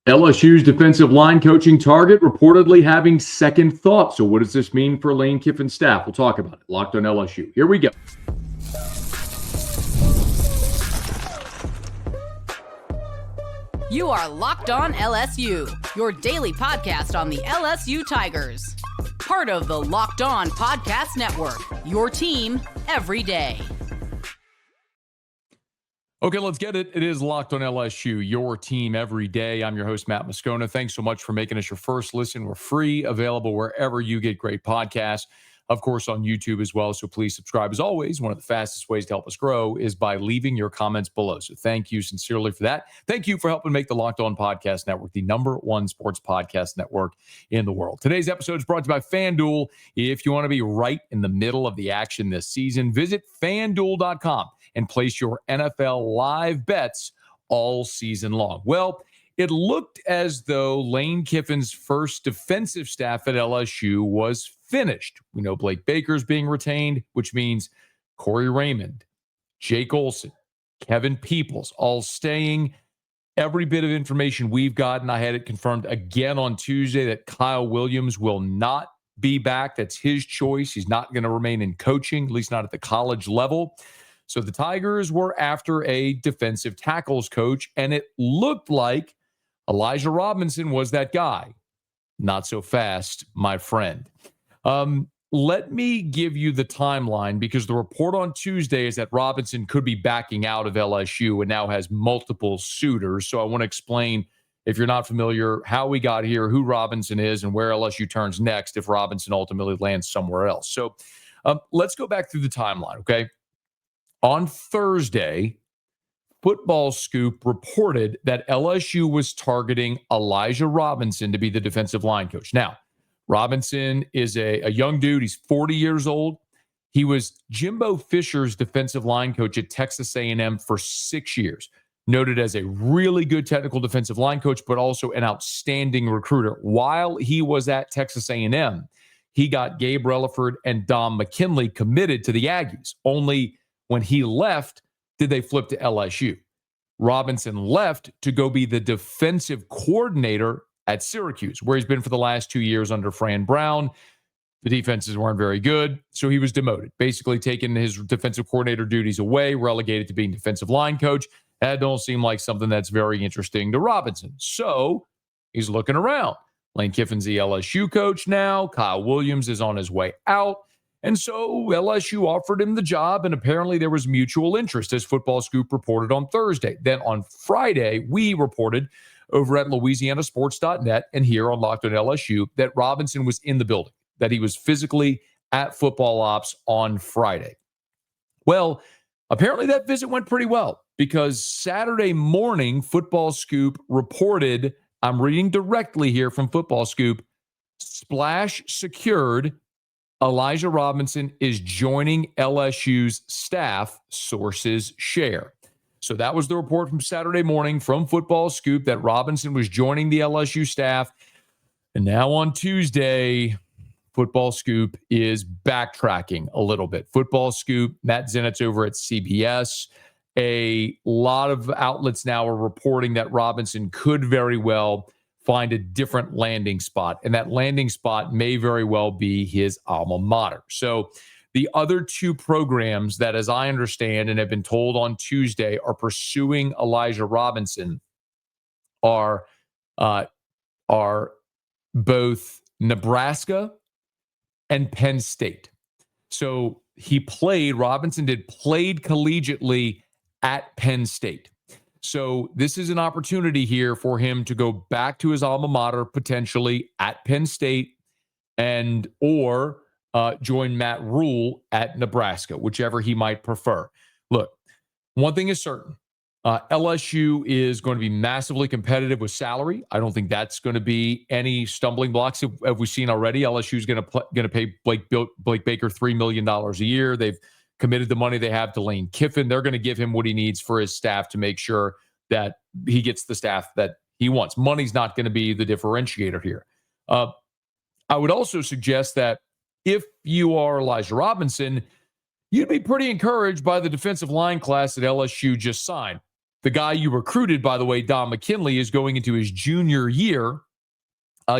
LSU's defensive line coaching target reportedly having second thoughts. So what does this mean for Lane Kiffin's staff? We'll talk about it. Locked on LSU. Here we go. You are Locked On LSU, your daily podcast on the LSU Tigers. Part of the Locked On Podcast Network, your team every day. Okay, let's get it. It is Locked on LSU, your team every day. I'm your host, Matt Moscona. Thanks so much for making us your first listen. We're free, available wherever you get great podcasts. Of course, on YouTube as well. So please subscribe. As always, one of the fastest ways to help us grow is by leaving your comments below. So thank you sincerely for that. Thank you for helping make the Locked On Podcast Network the #1 sports podcast network in the world. Today's episode is brought to you by FanDuel. If you want to be right in the middle of the action this season, visit FanDuel.com and place your NFL live bets all season long. Well, it looked as though Lane Kiffin's first defensive staff at LSU was finished. We know Blake Baker's being retained, which means Corey Raymond, Jake Olson, Kevin Peoples, all staying. Every bit of information we've gotten, I had it confirmed again on Tuesday that Kyle Williams will not be back. That's his choice. He's not going to remain in coaching, at least not at the college level. So the Tigers were after a defensive tackles coach, and it looked like Elijah Robinson was that guy. Not so fast, my friend. Let me give you the timeline, because the report on Tuesday is that Robinson could be backing out of LSU and now has multiple suitors. So I want to explain, if you're not familiar, how we got here, who Robinson is, and where LSU turns next if Robinson ultimately lands somewhere else. So let's go back through the timeline, okay? On Thursday, Football Scoop reported that LSU was targeting Elijah Robinson to be the defensive line coach. Now, Robinson is a young dude. He's 40 years old. He was Jimbo Fisher's defensive line coach at Texas A&M for 6 years. Noted as a really good technical defensive line coach, but also an outstanding recruiter. While he was at Texas A&M, he got Gabe Relaford and Dom McKinley committed to the Aggies. Only when he left did they flip to LSU. Robinson left to go be the defensive coordinator at Syracuse, where he's been for the last 2 years under Fran Brown. The defenses weren't very good, so he was demoted, basically taking his defensive coordinator duties away, relegated to being defensive line coach. That don't seem like something that's very interesting to Robinson. So he's looking around. Lane Kiffin's the LSU coach now. Kyle Williams is on his way out. And so LSU offered him the job, and apparently there was mutual interest, as Football Scoop reported on Thursday. Then on Friday, we reported over at LouisianaSports.net and here on Locked on LSU that Robinson was in the building, that he was physically at football ops on Friday. Well, apparently that visit went pretty well, because Saturday morning, Football Scoop reported, I'm reading directly here from Football Scoop, Splash secured. Elijah Robinson is joining LSU's staff, sources share. So that was the report from Saturday morning from Football Scoop, that Robinson was joining the LSU staff. And now on Tuesday, Football Scoop is backtracking a little bit. Football Scoop, Matt Zenitz over at CBS. A lot of outlets now are reporting that Robinson could very well find a different landing spot, and that landing spot may very well be his alma mater. So the other two programs that, as I understand and have been told on Tuesday, are pursuing Elijah Robinson are both Nebraska and Penn State. So Robinson played collegiately at Penn State. So this is an opportunity here for him to go back to his alma mater, potentially at Penn State, or join Matt Rule at Nebraska, whichever he might prefer. Look, one thing is certain. LSU is going to be massively competitive with salary. I don't think that's going to be any stumbling blocks. Have we seen already? LSU is going to pay Blake Baker $3 million a year. They've committed the money they have to Lane Kiffin. They're going to give him what he needs for his staff to make sure that he gets the staff that he wants. Money's not going to be the differentiator here. I would also suggest that if you are Elijah Robinson, you'd be pretty encouraged by the defensive line class that LSU just signed. The guy you recruited, by the way, Don McKinley, is going into his junior year.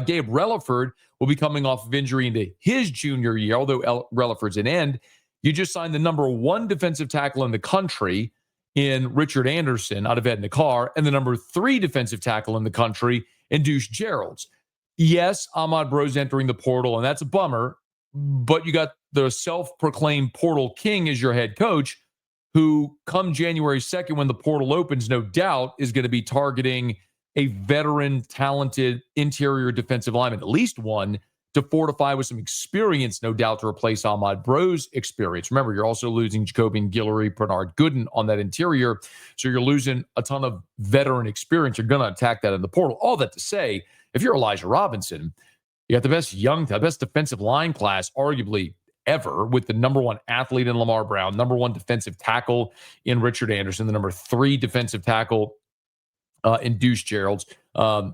Gabe Relaford will be coming off of injury into his junior year, although Relaford's an end. You just signed the number 1 defensive tackle in the country in Richard Anderson out of Ed Nakar, and the number 3 defensive tackle in the country in Deuce Gerald's. Yes, Ahmad Bro's entering the portal, and that's a bummer, but you got the self-proclaimed portal king as your head coach, who come January 2nd, when the portal opens, no doubt is going to be targeting a veteran, talented interior defensive lineman, at least one, to fortify with some experience, no doubt, to replace Ahmad Bro's experience. Remember, you're also losing Jacobian Guillory, Bernard Gooden on that interior, so you're losing a ton of veteran experience. You're going to attack that in the portal. All that to say, if you're Elijah Robinson, you got the best defensive line class, arguably ever, with the number 1 athlete in Lamar Brown, number 1 defensive tackle in Richard Anderson, the number 3 defensive tackle in Deuce Gerald's.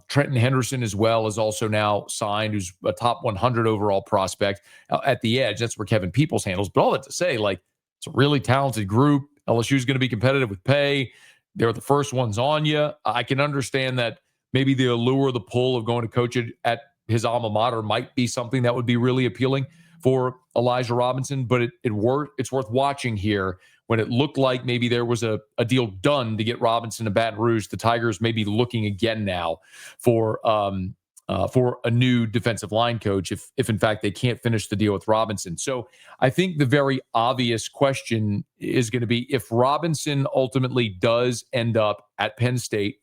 Trenton Henderson as well is also now signed, who's a top 100 overall prospect at the edge. That's where Kevin Peoples handles. But all that to say, like, it's a really talented group. LSU is going to be competitive with pay. They're the first ones on you. I can understand that maybe the allure, the pull of going to coach it at his alma mater might be something that would be really appealing for Elijah Robinson, but it's worth watching here. When it looked like maybe there was a deal done to get Robinson to Baton Rouge, the Tigers may be looking again now for a new defensive line coach if in fact they can't finish the deal with Robinson. So I think the very obvious question is going to be, if Robinson ultimately does end up at Penn State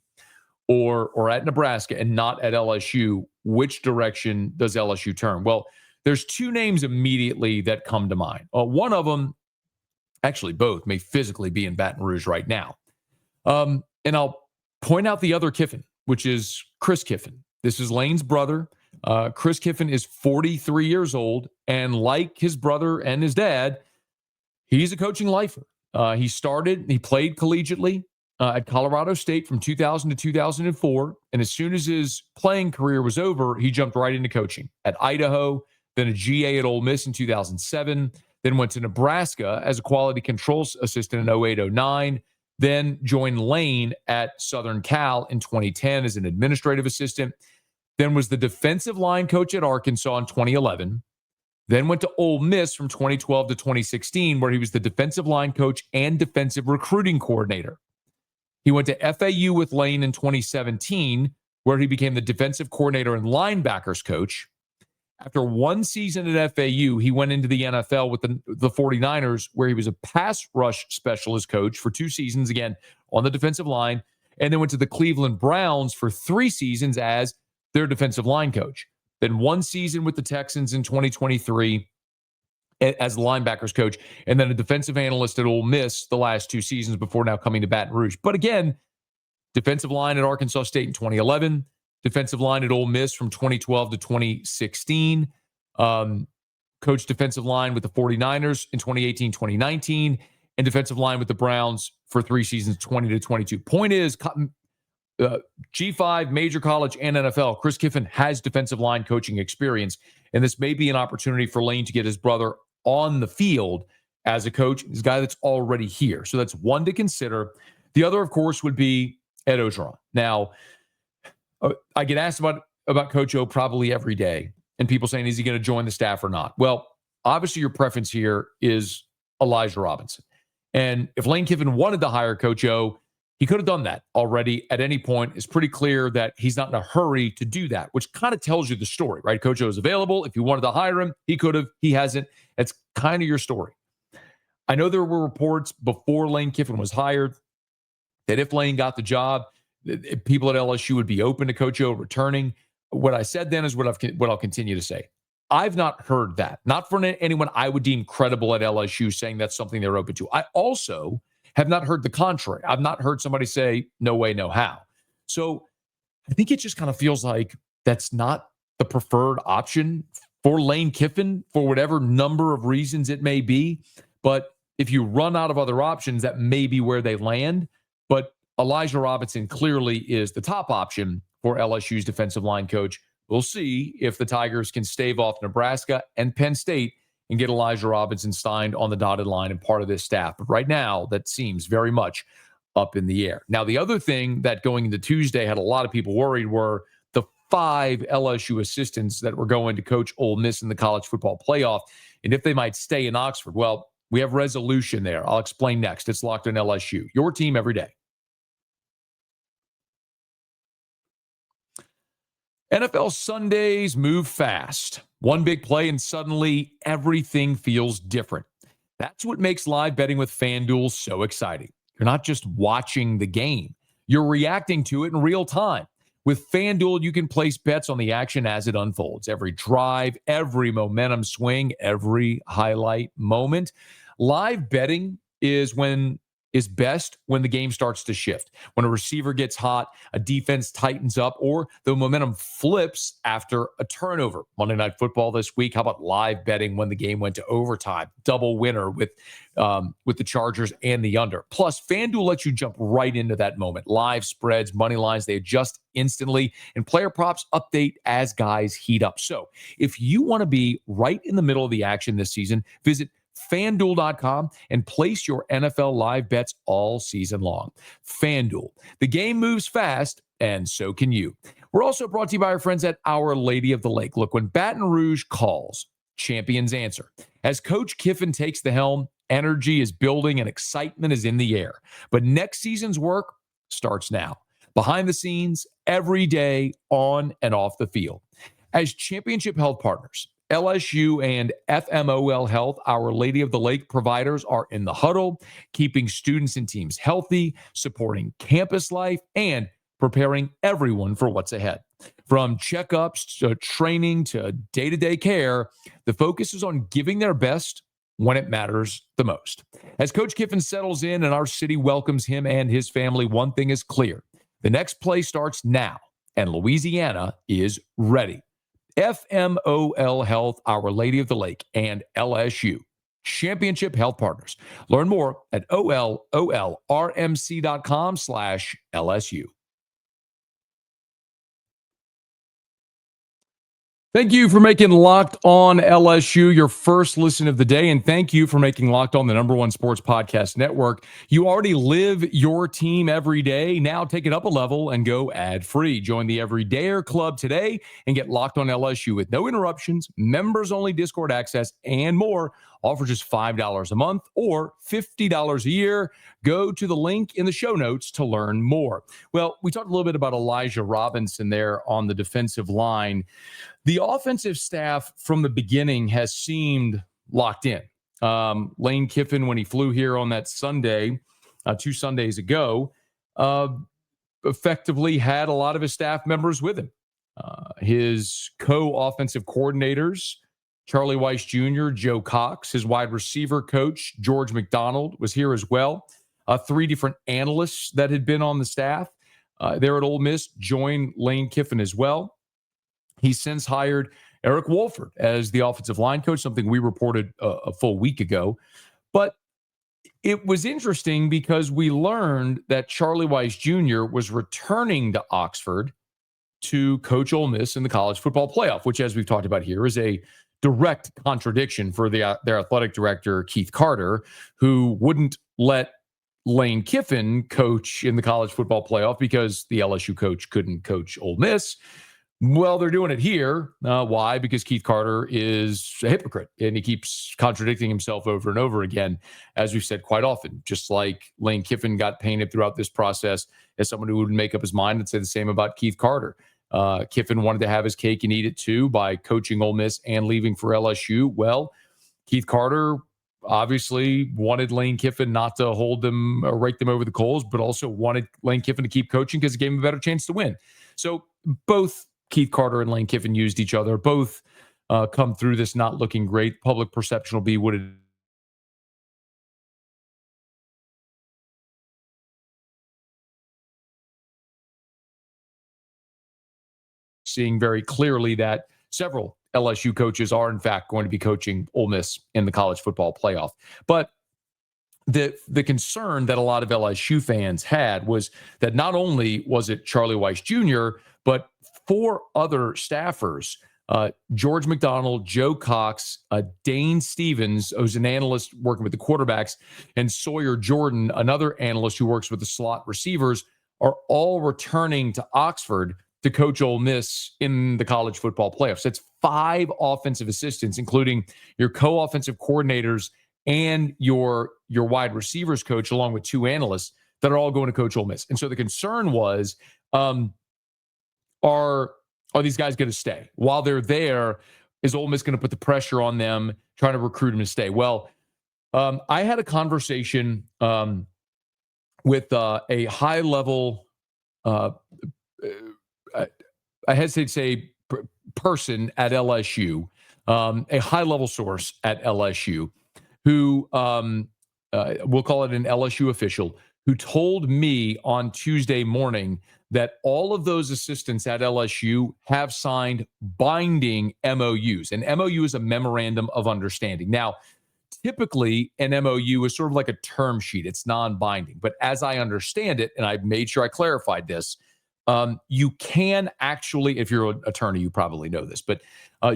or at Nebraska and not at LSU, which direction does LSU turn? Well, there's 2 names immediately that come to mind. One of them, actually both, may physically be in Baton Rouge right now. And I'll point out the other Kiffin, which is Chris Kiffin. This is Lane's brother. Chris Kiffin is 43 years old, and like his brother and his dad, he's a coaching lifer. He played collegiately at Colorado State from 2000 to 2004, and as soon as his playing career was over, he jumped right into coaching at Idaho, then a GA at Ole Miss in 2007, then went to Nebraska as a quality control assistant in 08-09, then joined Lane at Southern Cal in 2010 as an administrative assistant, then was the defensive line coach at Arkansas in 2011, then went to Ole Miss from 2012 to 2016, where he was the defensive line coach and defensive recruiting coordinator. He went to FAU with Lane in 2017, where he became the defensive coordinator and linebackers coach. After one season at FAU, he went into the NFL with the 49ers, where he was a pass rush specialist coach for 2 seasons, again, on the defensive line, and then went to the Cleveland Browns for 3 seasons as their defensive line coach. Then 1 season with the Texans in 2023 as the linebackers coach, and then a defensive analyst at Ole Miss the last 2 seasons before now coming to Baton Rouge. But again, defensive line at Arkansas State in 2011, defensive line at Ole Miss from 2012 to 2016, coached defensive line with the 49ers in 2018, 2019, and defensive line with the Browns for 3 seasons, 20 to 22. Point is, G5, major college, and NFL, Chris Kiffin has defensive line coaching experience, and this may be an opportunity for Lane to get his brother on the field as a coach, this guy that's already here. So that's one to consider. The other, of course, would be Ed Ogeron. Now, I get asked about Coach O probably every day, and people saying, is he going to join the staff or not? Well, obviously your preference here is Elijah Robinson. And if Lane Kiffin wanted to hire Coach O, he could have done that already at any point. It's pretty clear that he's not in a hurry to do that, which kind of tells you the story, right? Coach O is available. If you wanted to hire him, he could have. He hasn't. That's kind of your story. I know there were reports before Lane Kiffin was hired that if Lane got the job, people at LSU would be open to Coach O returning. What I said then is what I'll continue to say. I've not heard that. Not from anyone I would deem credible at LSU saying that's something they're open to. I also have not heard the contrary. I've not heard somebody say, no way, no how. So I think it just kind of feels like that's not the preferred option for Lane Kiffin for whatever number of reasons it may be. But if you run out of other options, that may be where they land. But Elijah Robinson clearly is the top option for LSU's defensive line coach. We'll see if the Tigers can stave off Nebraska and Penn State and get Elijah Robinson signed on the dotted line and part of this staff. But right now, that seems very much up in the air. Now, the other thing that going into Tuesday had a lot of people worried were the 5 LSU assistants that were going to coach Ole Miss in the college football playoff, and if they might stay in Oxford. Well, we have resolution there. I'll explain next. It's Locked on LSU, your team every day. NFL Sundays move fast. One big play and suddenly everything feels different. That's what makes live betting with FanDuel so exciting. You're not just watching the game, you're reacting to it in real time. With FanDuel, you can place bets on the action as it unfolds. Every drive, every momentum swing, every highlight moment. Live betting is best when the game starts to shift. When a receiver gets hot, a defense tightens up, or the momentum flips after a turnover. Monday Night Football this week. How about live betting when the game went to overtime? Double winner with the Chargers and the under. Plus, FanDuel lets you jump right into that moment. Live spreads, money lines, they adjust instantly, and player props update as guys heat up. So if you want to be right in the middle of the action this season, visit FanDuel.com and place your NFL live bets all season long. FanDuel, the game moves fast, and so can you. We're also brought to you by our friends at Our Lady of the Lake. Look, when Baton Rouge calls, champions answer. As Coach Kiffin takes the helm, energy is building and excitement is in the air. But next season's work starts now. Behind the scenes, every day, on and off the field. As championship health partners, LSU and FMOL Health, Our Lady of the Lake providers, are in the huddle, keeping students and teams healthy, supporting campus life, and preparing everyone for what's ahead. From checkups to training to day-to-day care, the focus is on giving their best when it matters the most. As Coach Kiffin settles in and our city welcomes him and his family, one thing is clear. The next play starts now, and Louisiana is ready. FMOL Health, Our Lady of the Lake, and LSU, championship health partners. Learn more at ololrmc.com/LSU. Thank you for making Locked On LSU your first listen of the day, and thank you for making Locked On the #1 sports podcast network. You already live your team every day. Now take it up a level and go ad-free. Join the Everydayer Club today and get Locked On LSU with no interruptions, members-only Discord access, and more. All for just $5 a month or $50 a year. Go to the link in the show notes to learn more. Well, we talked a little bit about Elijah Robinson there on the defensive line. The offensive staff from the beginning has seemed locked in. Lane Kiffin, when he flew here on that Sunday, 2 Sundays ago, effectively had a lot of his staff members with him. His co-offensive coordinators, Charlie Weiss Jr., Joe Cox, his wide receiver coach, George McDonald, was here as well. 3 different analysts that had been on the staff there at Ole Miss joined Lane Kiffin as well. He's since hired Eric Wolford as the offensive line coach, something we reported a full week ago. But it was interesting because we learned that Charlie Weiss Jr. was returning to Oxford to coach Ole Miss in the college football playoff, which, as we've talked about here, is a direct contradiction for their athletic director, Keith Carter, who wouldn't let Lane Kiffin coach in the college football playoff because the LSU coach couldn't coach Ole Miss. Well, they're doing it here. Why? Because Keith Carter is a hypocrite, and he keeps contradicting himself over and over again, as we've said quite often, just like Lane Kiffin got painted throughout this process as someone who would make up his mind and say the same about Keith Carter. Kiffin wanted to have his cake and eat it too by coaching Ole Miss and leaving for LSU. Well, Keith Carter obviously wanted Lane Kiffin not to hold them or rake them over the coals, but also wanted Lane Kiffin to keep coaching because it gave him a better chance to win. So both Keith Carter and Lane Kiffin used each other. Both come through this not looking great. Public perception will be what it seeing very clearly that several LSU coaches are in fact going to be coaching Ole Miss in the college football playoff. But the concern that a lot of LSU fans had was that not only was it Charlie Weiss Jr., but 4 other staffers George McDonald, Joe Cox, Dane Stevens, who's an analyst working with the quarterbacks, and Sawyer Jordan, another analyst who works with the slot receivers, are all returning to Oxford to coach Ole Miss in the college football playoffs. That's 5 offensive assistants, including your co-offensive coordinators and your wide receivers coach, along with 2 analysts that are all going to coach Ole Miss. And so the concern was, are these guys going to stay? While they're there, is Ole Miss going to put the pressure on them, trying to recruit them to stay? Well, I had a conversation with a high-level, I hesitate to say person at LSU, a high-level source at LSU, who we'll call it an LSU official, who told me on Tuesday morning that all of those assistants at LSU have signed binding MOUs. An MOU is a memorandum of understanding. Now, typically, an MOU is sort of like a term sheet. It's non-binding. But as I understand it, and I made sure I clarified this, you can actually, if you're an attorney, you probably know this, but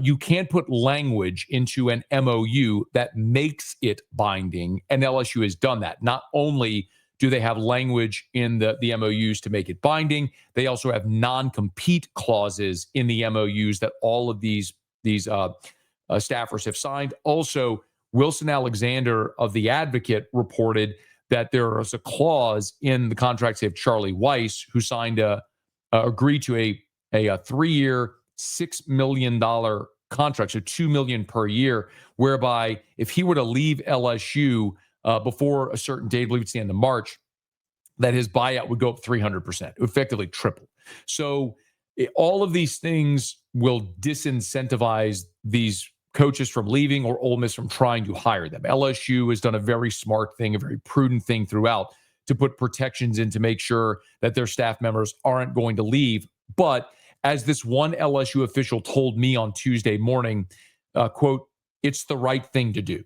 you can put language into an MOU that makes it binding, and LSU has done that. Not only do they have language in the MOUs to make it binding, they also have non-compete clauses in the MOUs that all of these staffers have signed. Also, Wilson Alexander of The Advocate reported that there was a clause in the contracts of Charlie Weiss, who signed agreed to a 3-year, $6 million contract, so $2 million per year, whereby if he were to leave LSU before a certain date, I believe it's the end of March, that his buyout would go up 300%, effectively triple. So all of these things will disincentivize these coaches from leaving or Ole Miss from trying to hire them. LSU has done a very smart thing, a very prudent thing throughout, to put protections in to make sure that their staff members aren't going to leave. But as this one LSU official told me on Tuesday morning, quote, it's the right thing to do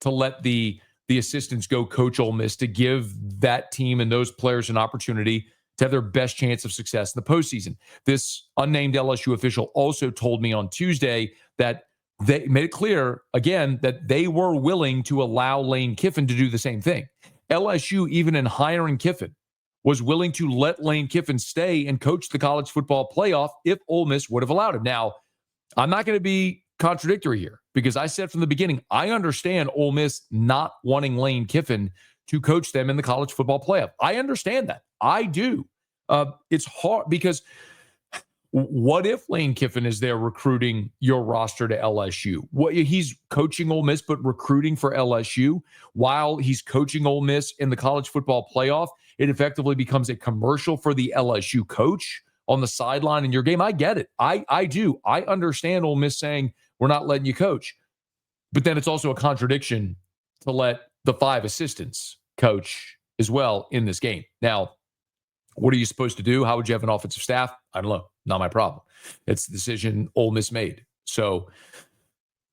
to let the assistants go coach Ole Miss, to give that team and those players an opportunity to have their best chance of success in the postseason. This unnamed LSU official also told me on Tuesday that they made it clear, again, that they were willing to allow Lane Kiffin to do the same thing. LSU, even in hiring Kiffin, was willing to let Lane Kiffin stay and coach the college football playoff if Ole Miss would have allowed him. Now, I'm not going to be contradictory here, because I said from the beginning, I understand Ole Miss not wanting Lane Kiffin to coach them in the college football playoff. I understand that. I do. It's hard because what if Lane Kiffin is there recruiting your roster to LSU? He's coaching Ole Miss, but recruiting for LSU while he's coaching Ole Miss in the college football playoff. It effectively becomes a commercial for the LSU coach on the sideline in your game. I get it. I do. I understand Ole Miss saying, we're not letting you coach. But then it's also a contradiction to let the 5 assistants coach as well in this game. Now, what are you supposed to do? How would you have an offensive staff? I don't know. Not my problem. It's the decision Ole Miss made. So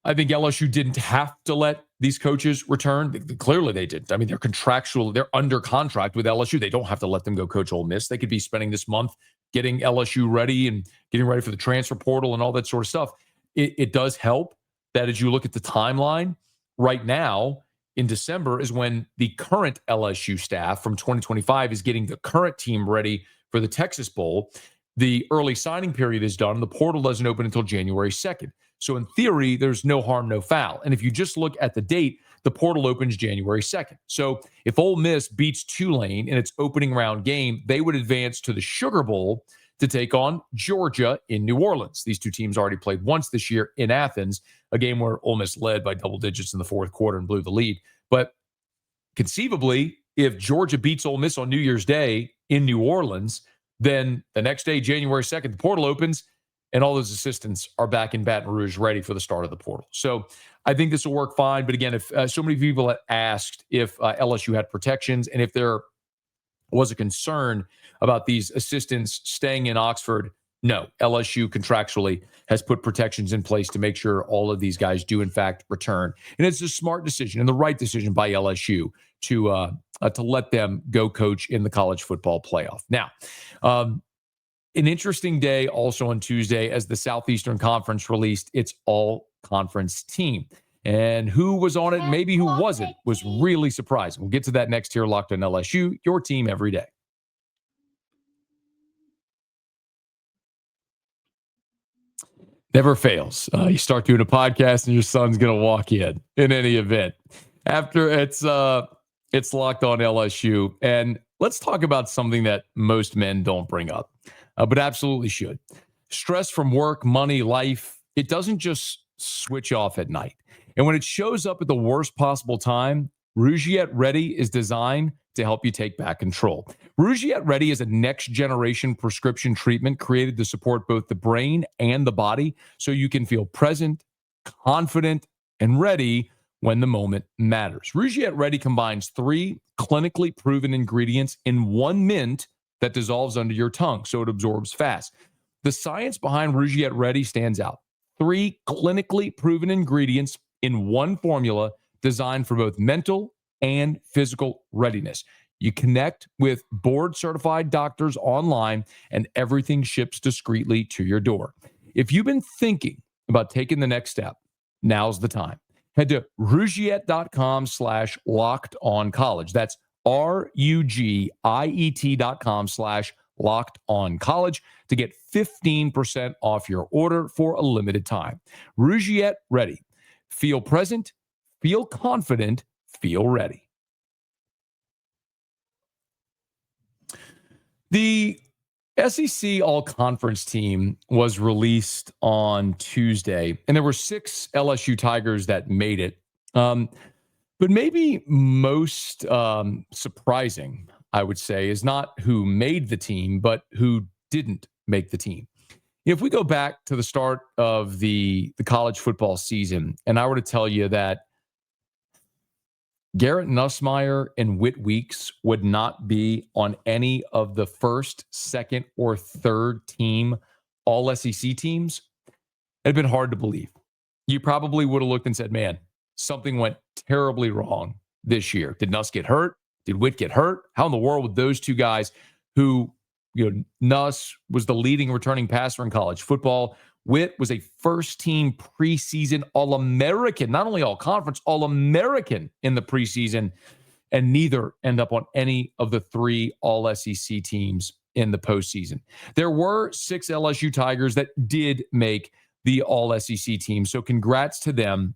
I think LSU didn't have to let these coaches return. Clearly they didn't. I mean, they're under contract with LSU. They don't have to let them go coach Ole Miss. They could be spending this month getting LSU ready and getting ready for the transfer portal and all that sort of stuff. It does help that as you look at the timeline right now, in December is when the current LSU staff from 2025 is getting the current team ready for the Texas Bowl. The early signing period is done. The portal doesn't open until January 2nd. So in theory, there's no harm, no foul. And if you just look at the date, the portal opens January 2nd. So if Ole Miss beats Tulane in its opening round game, they would advance to the Sugar Bowl to take on Georgia in New Orleans. These two teams already played once this year in Athens, a game where Ole Miss led by double digits in the fourth quarter and blew the lead. But conceivably, if Georgia beats Ole Miss on New Year's Day in New Orleans, then the next day, January 2nd, the portal opens and all those assistants are back in Baton Rouge ready for the start of the portal. So I think this will work fine. But again, if so many people had asked if LSU had protections and if there was a concern about these assistants staying in Oxford, no. LSU contractually has put protections in place to make sure all of these guys do, in fact, return. And it's a smart decision and the right decision by LSU to let them go coach in the college football playoff. Now, An interesting day also on Tuesday as the Southeastern Conference released its all-conference team. And who was on it, maybe who wasn't, was really surprising. We'll get to that next here, Locked on LSU, your team every day. Never fails. You start doing a podcast and your son's going to walk in any event. After it's Locked on LSU. And let's talk about something that most men don't bring up, but absolutely should. Stress from work, money, life, it doesn't just switch off at night. And when it shows up at the worst possible time, Rougiette Ready is designed to help you take back control. Rougiette Ready is a next-generation prescription treatment created to support both the brain and the body so you can feel present, confident, and ready when the moment matters. Rougiette Ready combines 3 clinically proven ingredients in 1 mint that dissolves under your tongue, so it absorbs fast. The science behind Rougiette Ready stands out. 3 clinically proven ingredients in 1 formula designed for both mental and physical readiness. You connect with board-certified doctors online, and everything ships discreetly to your door. If you've been thinking about taking the next step, now's the time. Head to Rougiette.com/lockedoncollege. That's RUGIET.com/lockedoncollege to get 15% off your order for a limited time. Rougiette Ready. Feel present, feel confident, feel ready. The SEC All-Conference team was released on Tuesday, and there were 6 LSU Tigers that made it. But maybe most surprising, I would say, is not who made the team, but who didn't make the team. If we go back to the start of the college football season, and I were to tell you that Garrett Nussmeier and Whit Weeks would not be on any of the first, second, or third team all SEC teams, it'd been hard to believe. You probably would have looked and said, man, something went terribly wrong this year. Did Nuss get hurt? Did Whit get hurt? How in the world would those 2 guys who, Nuss was the leading returning passer in college football. Whit was a first-team preseason All-American, not only All-Conference, All-American in the preseason, and neither end up on any of the 3 All-SEC teams in the postseason. There were 6 LSU Tigers that did make the All-SEC team, so congrats to them.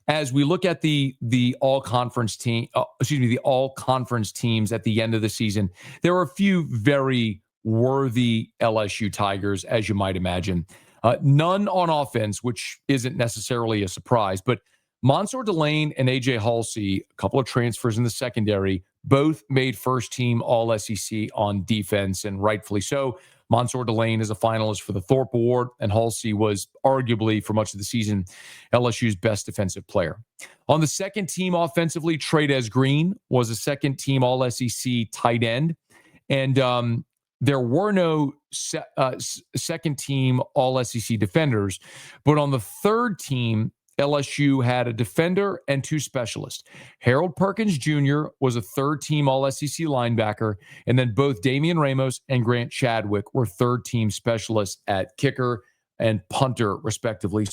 As we look at the all-conference team, the all-conference teams at the end of the season, there are a few very worthy LSU Tigers, as you might imagine. None on offense, which isn't necessarily a surprise, but Mansour Delane and A.J. Halsey, a couple of transfers in the secondary, both made first-team All-SEC on defense, and rightfully so. Mansour Delane is a finalist for the Thorpe Award, and Halsey was arguably, for much of the season, LSU's best defensive player. On the second team offensively, Trey'Dez Green was a second-team All-SEC tight end, and there were no second-team All-SEC defenders, but on the third team, LSU had a defender and 2 specialists. Harold Perkins Jr. was a third-team All-SEC linebacker, and then both Damian Ramos and Grant Chadwick were third-team specialists at kicker and punter, respectively.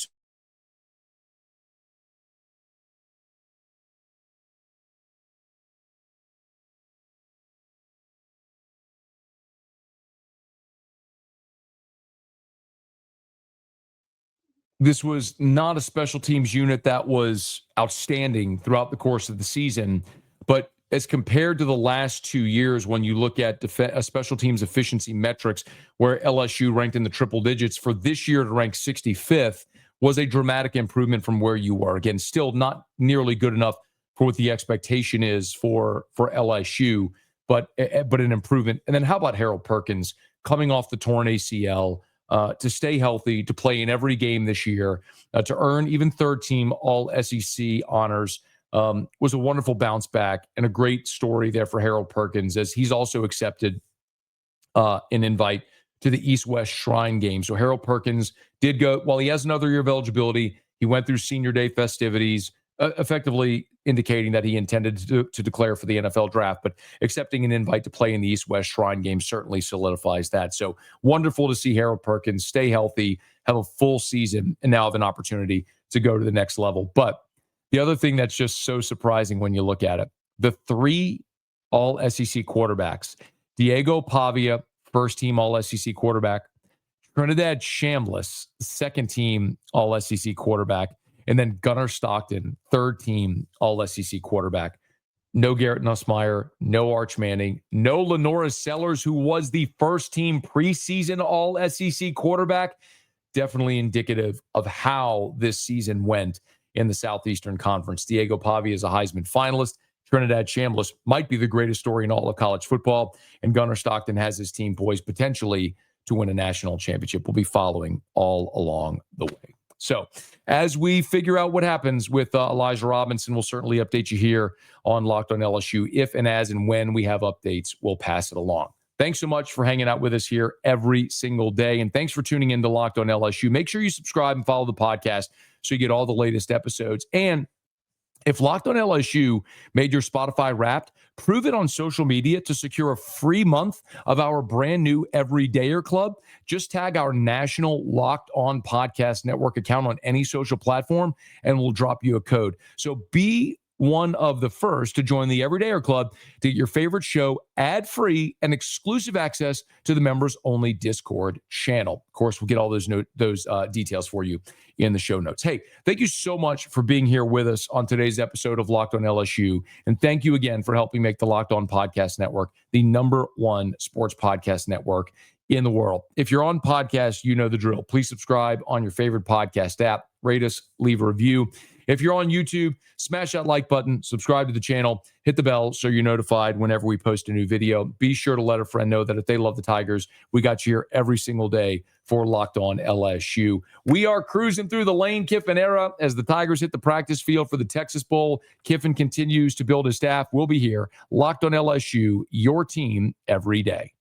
This was not a special teams unit that was outstanding throughout the course of the season, but as compared to the last 2 years, when you look at special teams efficiency metrics, where LSU ranked in the triple digits, for this year to rank 65th was a dramatic improvement from where you were. Again, still not nearly good enough for what the expectation is for LSU, but an improvement. And then how about Harold Perkins coming off the torn ACL? To stay healthy, to play in every game this year, to earn even third-team All-SEC honors was a wonderful bounce back and a great story there for Harold Perkins, as he's also accepted an invite to the East-West Shrine game. So Harold Perkins did go, while he has another year of eligibility, he went through senior day festivities, effectively indicating that he intended to declare for the NFL draft, but accepting an invite to play in the East-West Shrine game certainly solidifies that. So wonderful to see Harold Perkins stay healthy, have a full season, and now have an opportunity to go to the next level. But the other thing that's just so surprising when you look at it, the 3 all-SEC quarterbacks, Diego Pavia, first-team all-SEC quarterback, Trinidad Chambliss, second-team all-SEC quarterback, and then Gunnar Stockton, third-team all-SEC quarterback. No Garrett Nussmeier, no Arch Manning, no Lenora Sellers, who was the first-team preseason all-SEC quarterback. Definitely indicative of how this season went in the Southeastern Conference. Diego Pavia is a Heisman finalist. Trinidad Chambliss might be the greatest story in all of college football. And Gunnar Stockton has his team poised potentially to win a national championship. We'll be following all along the way. So as we figure out what happens with Elijah Robinson, we'll certainly update you here on Locked on LSU. If and as and when we have updates, we'll pass it along. Thanks so much for hanging out with us here every single day. And thanks for tuning in to Locked on LSU. Make sure you subscribe and follow the podcast so you get all the latest episodes. And if Locked on LSU made your Spotify Wrapped, prove it on social media to secure a free month of our brand new Everydayer Club. Just tag our national Locked On Podcast Network account on any social platform, and we'll drop you a code. So be one of the first to join the Everydayer Club to get your favorite show ad-free and exclusive access to the members-only Discord channel. Of course, we'll get all those details for you in the show notes. Hey, thank you so much for being here with us on today's episode of Locked on LSU. And thank you again for helping make the Locked On Podcast Network the #1 sports podcast network in the world. If you're on podcast, you know the drill. Please subscribe on your favorite podcast app, rate us, leave a review. If you're on YouTube, smash that like button, subscribe to the channel, hit the bell so you're notified whenever we post a new video. Be sure to let a friend know that if they love the Tigers, we got you here every single day for Locked on LSU. We are cruising through the Lane Kiffin era as the Tigers hit the practice field for the Texas Bowl. Kiffin continues to build his staff. We'll be here, Locked on LSU, your team every day.